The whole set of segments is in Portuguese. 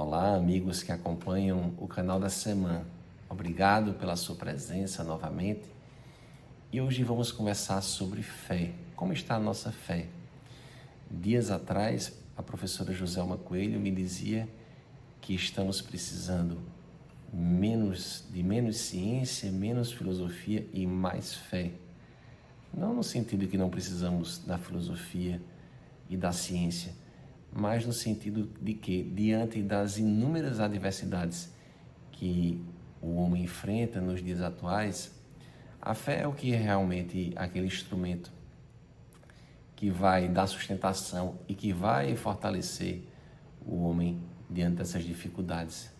Olá, amigos que acompanham o canal da Semana. Obrigado pela sua presença novamente. E hoje vamos conversar sobre fé. Como está a nossa fé? Dias atrás, a professora Joselma Coelho me dizia que estamos precisando de menos ciência, menos filosofia e mais fé. Não no sentido que não precisamos da filosofia e da ciência, mas no sentido de que, diante das inúmeras adversidades que o homem enfrenta nos dias atuais, a fé é o que é realmente aquele instrumento que vai dar sustentação e que vai fortalecer o homem diante dessas dificuldades.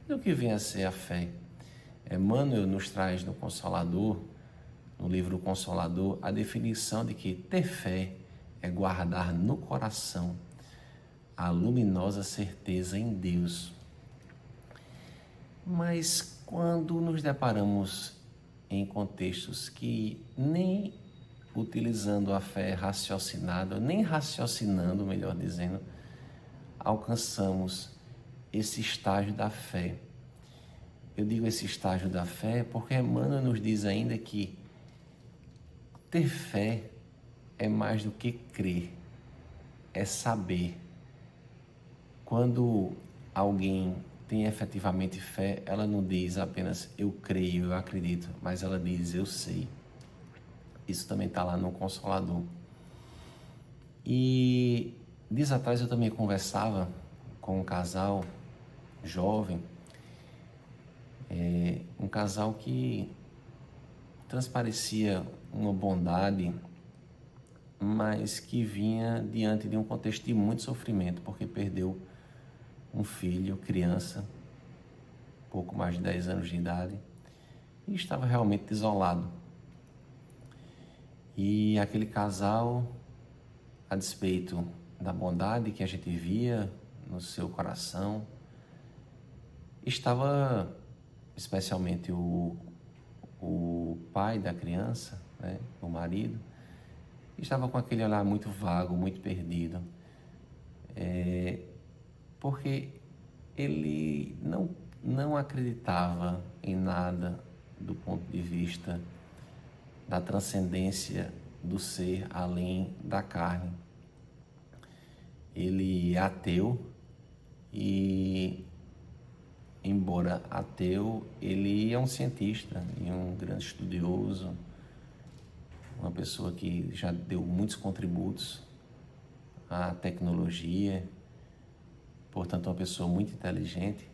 E o que vem a ser a fé? Emmanuel nos traz no Consolador, no livro Consolador, a definição de que ter fé é guardar no coração a luminosa certeza em Deus. Mas quando nos deparamos em contextos que nem utilizando a fé raciocinada, nem raciocinando, melhor dizendo, alcançamos esse estágio da fé. Eu digo esse estágio da fé porque Emmanuel nos diz ainda que ter fé é mais do que crer, é saber. Quando alguém tem efetivamente fé, ela não diz apenas eu creio, eu acredito, mas ela diz eu sei. Isso também está lá no Consolador. E dias atrás eu também conversava com um casal jovem, um casal que transparecia uma bondade, mas que vinha diante de um contexto de muito sofrimento, porque perdeu um filho, criança, pouco mais de 10 anos de idade, e estava realmente desolado. E aquele casal, a despeito da bondade que a gente via no seu coração, estava, especialmente o pai da criança, né, o marido, estava com aquele olhar muito vago, muito perdido, porque ele não acreditava em nada do ponto de vista da transcendência do ser além da carne. Ele é ateu e, embora ateu, ele é um cientista e um grande estudioso, uma pessoa que já deu muitos contributos à tecnologia, portanto uma pessoa muito inteligente,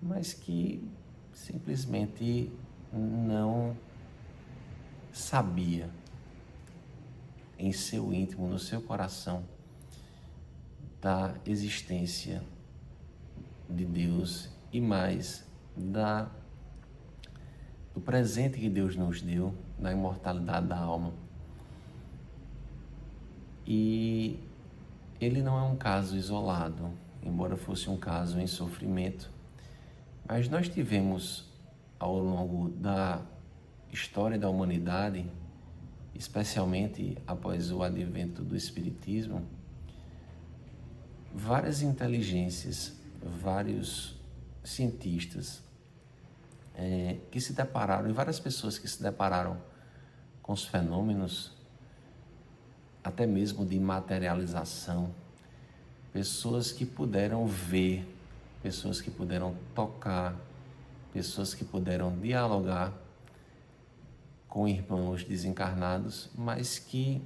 mas que simplesmente não sabia em seu íntimo, no seu coração, da existência de Deus e mais do presente que Deus nos deu, da imortalidade da alma. E ele não é um caso isolado, embora fosse um caso em sofrimento, mas nós tivemos ao longo da história da humanidade, especialmente após o advento do Espiritismo, várias inteligências, vários cientistas que se depararam, e várias pessoas que se depararam com os fenômenos, até mesmo de materialização, pessoas que puderam ver, pessoas que puderam tocar, pessoas que puderam dialogar com irmãos desencarnados, mas que,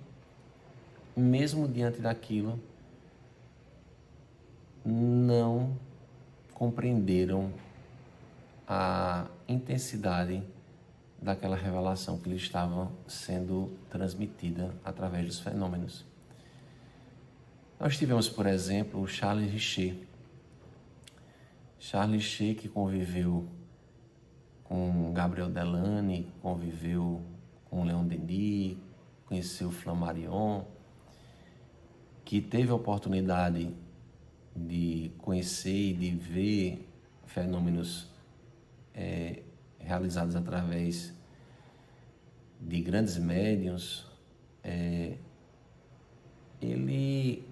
mesmo diante daquilo, não compreenderam a intensidade daquela revelação que lhes estava sendo transmitida através dos fenômenos. Nós tivemos, por exemplo, o Charles Richer. Charles Richer, que conviveu com Gabriel Delany, conviveu com Leon Denis, conheceu Flammarion, que teve a oportunidade de conhecer e de ver fenômenos realizados através de grandes médiuns, ele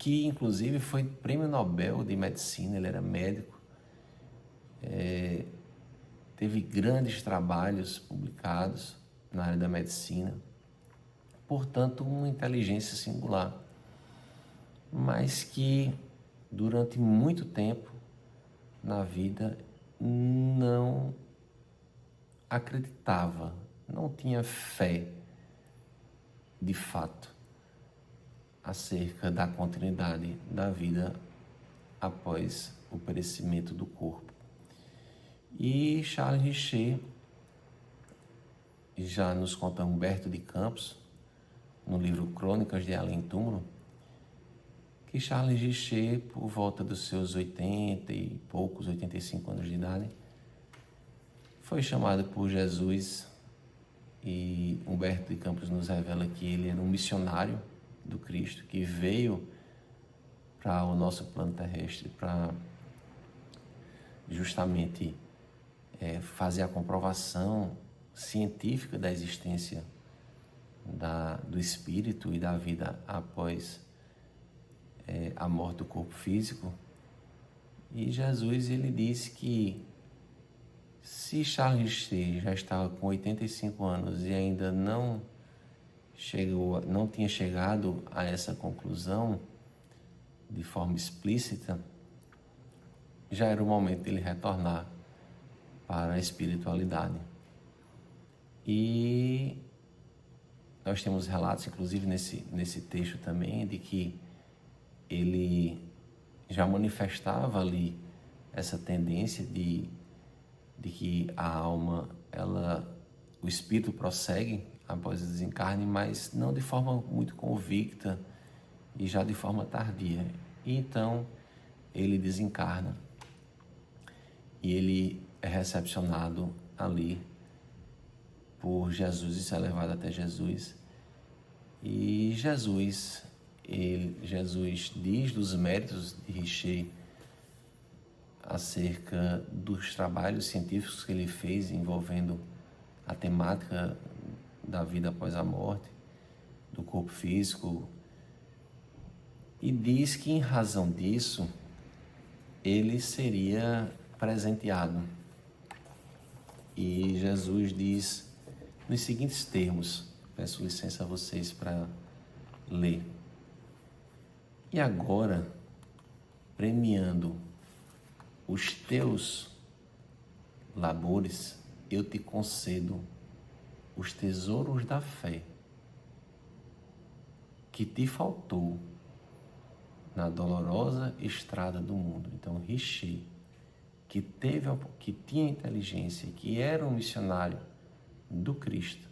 que inclusive foi prêmio Nobel de Medicina, ele era médico, teve grandes trabalhos publicados na área da medicina, portanto, uma inteligência singular, mas que durante muito tempo na vida não acreditava, não tinha fé de fato acerca da continuidade da vida após o perecimento do corpo. E Charles Richer já nos conta Humberto de Campos, no livro Crônicas de Além Túmulo, que Charles Richer, por volta dos seus 80 e poucos, 85 anos de idade, foi chamado por Jesus, e Humberto de Campos nos revela que ele era um missionário do Cristo, que veio para o nosso plano terrestre para justamente fazer a comprovação científica da existência do espírito e da vida após a morte do corpo físico. E Jesus, ele disse que se Charles Richter já estava com 85 anos e ainda não tinha chegado a essa conclusão de forma explícita, já era o momento dele retornar para a espiritualidade. E nós temos relatos, inclusive nesse texto também, de que ele já manifestava ali essa tendência de que a alma, o espírito prossegue após o desencarne, mas não de forma muito convicta e já de forma tardia. E então ele desencarna e ele é recepcionado ali por Jesus, isso é levado até Jesus. E Jesus diz dos méritos de Richer acerca dos trabalhos científicos que ele fez envolvendo a temática da vida após a morte, do corpo físico, e diz que em razão disso ele seria presenteado. E Jesus diz nos seguintes termos, peço licença a vocês para ler: e agora, premiando os teus labores, eu te concedo os tesouros da fé que te faltou na dolorosa estrada do mundo. Então, Richer, que tinha inteligência, que era um missionário do Cristo,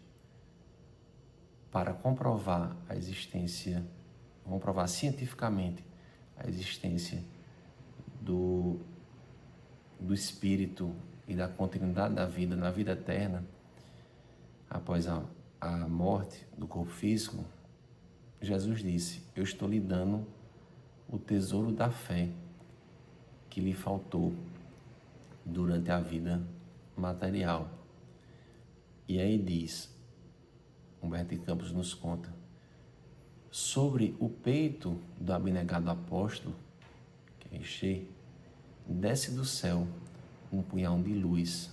para comprovar cientificamente a existência do espírito e da continuidade da vida na vida eterna após a morte do corpo físico, Jesus disse: eu estou lhe dando o tesouro da fé que lhe faltou durante a vida material. E aí diz, Humberto de Campos nos conta, sobre o peito do abnegado apóstolo, que é Richer, desce do céu um punhal de luz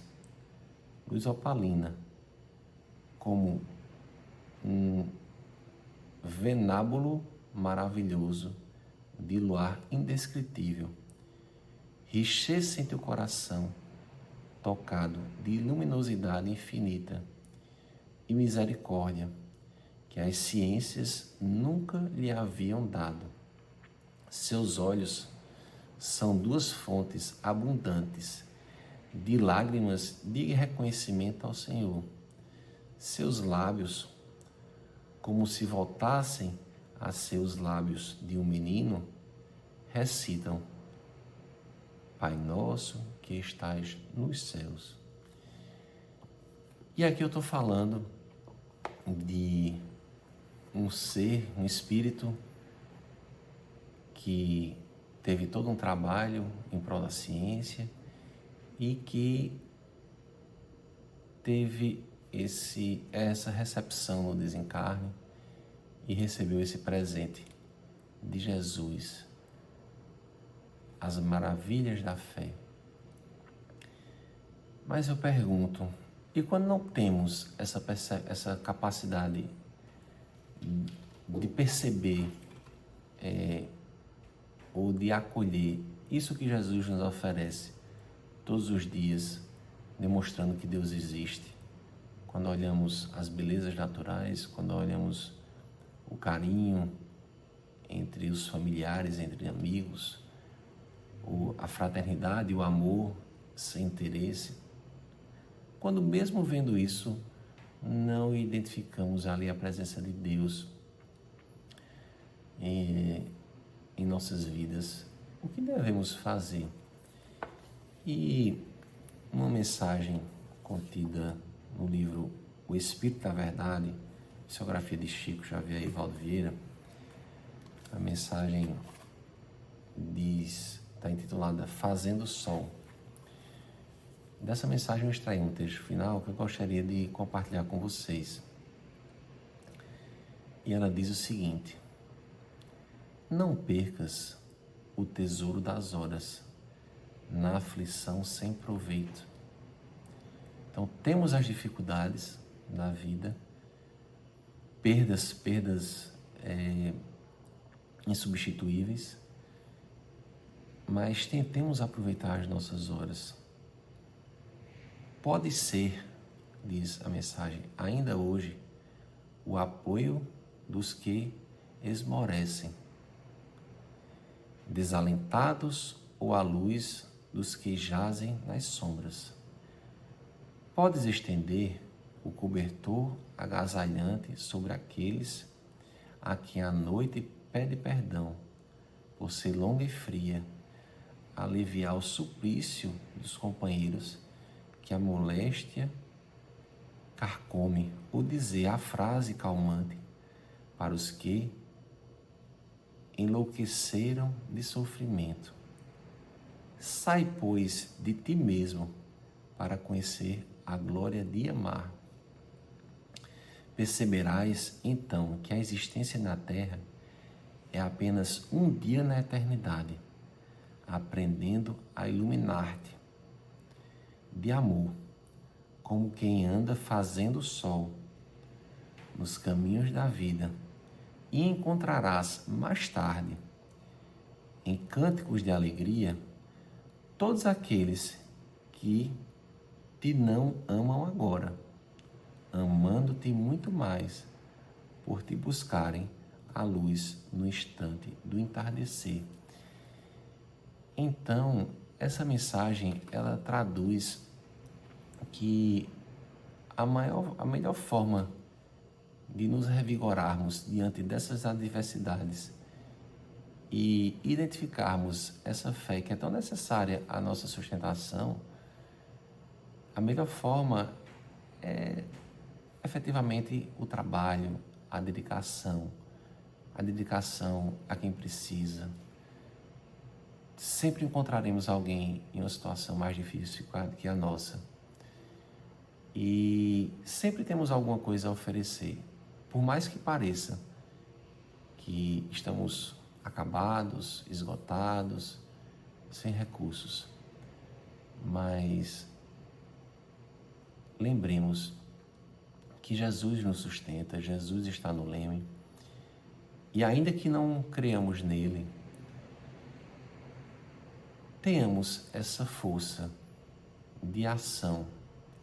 opalina, como um venábulo maravilhoso de luar indescritível. Richer sente o coração tocado de luminosidade infinita e misericórdia que as ciências nunca lhe haviam dado. Seus olhos são duas fontes abundantes de lágrimas de reconhecimento ao Senhor. Seus lábios, como se voltassem a seus lábios de um menino, recitam: Pai nosso que estás nos céus. E aqui eu estou falando de um ser, um espírito que teve todo um trabalho em prol da ciência e que teve essa recepção no desencarne e recebeu esse presente de Jesus, as maravilhas da fé. Mas eu pergunto, e quando não temos essa capacidade de perceber ou de acolher isso que Jesus nos oferece todos os dias, demonstrando que Deus existe? Quando olhamos as belezas naturais, quando olhamos o carinho entre os familiares, entre amigos, a fraternidade, o amor sem interesse, quando mesmo vendo isso, não identificamos ali a presença de Deus em nossas vidas, o que devemos fazer? E uma mensagem contida no livro O Espírito da Verdade, psicografia de Chico Xavier e Valdo Vieira, a mensagem está intitulada Fazendo Sol. Dessa mensagem eu extraí um texto final que eu gostaria de compartilhar com vocês. E ela diz o seguinte: não percas o tesouro das horas na aflição sem proveito. Então, temos as dificuldades da vida, perdas insubstituíveis, mas tentemos aproveitar as nossas horas. Pode ser, diz a mensagem, ainda hoje, o apoio dos que esmorecem, desalentados ou a luz dos que jazem nas sombras. Podes estender o cobertor agasalhante sobre aqueles a quem a noite pede perdão, por ser longa e fria, aliviar o suplício dos companheiros que a moléstia carcome, ou dizer a frase calmante para os que enlouqueceram de sofrimento. Sai, pois, de ti mesmo para conhecer a glória de amar. Perceberás, então, que a existência na Terra é apenas um dia na eternidade, aprendendo a iluminar-te de amor, como quem anda fazendo sol nos caminhos da vida, e encontrarás mais tarde, em cânticos de alegria, todos aqueles que te não amam agora, amando-te muito mais, por te buscarem a luz no instante do entardecer. Então, essa mensagem, ela traduz que a melhor forma de nos revigorarmos diante dessas adversidades e identificarmos essa fé que é tão necessária à nossa sustentação, a melhor forma é efetivamente o trabalho, a dedicação a quem precisa. Sempre encontraremos alguém em uma situação mais difícil que a nossa. E sempre temos alguma coisa a oferecer. Por mais que pareça que estamos acabados, esgotados, sem recursos. Mas lembremos que Jesus nos sustenta, Jesus está no leme. E ainda que não creamos nele, tenhamos essa força de ação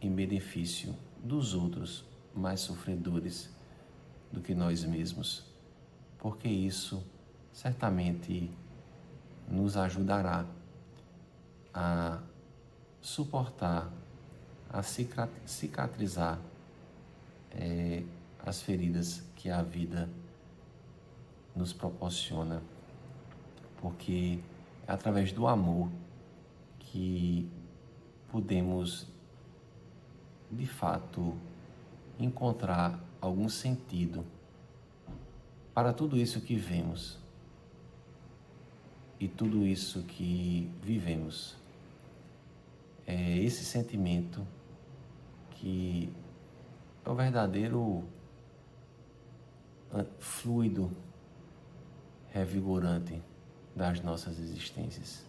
em benefício dos outros mais sofredores do que nós mesmos, porque isso certamente nos ajudará a suportar, a cicatrizar as feridas que a vida nos proporciona, porque é através do amor que podemos, de fato, encontrar algum sentido para tudo isso que vemos e tudo isso que vivemos. É esse sentimento que é o verdadeiro fluido revigorante das nossas existências.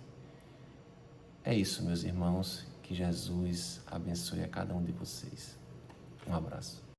É isso, meus irmãos. Que Jesus abençoe a cada um de vocês. Um abraço.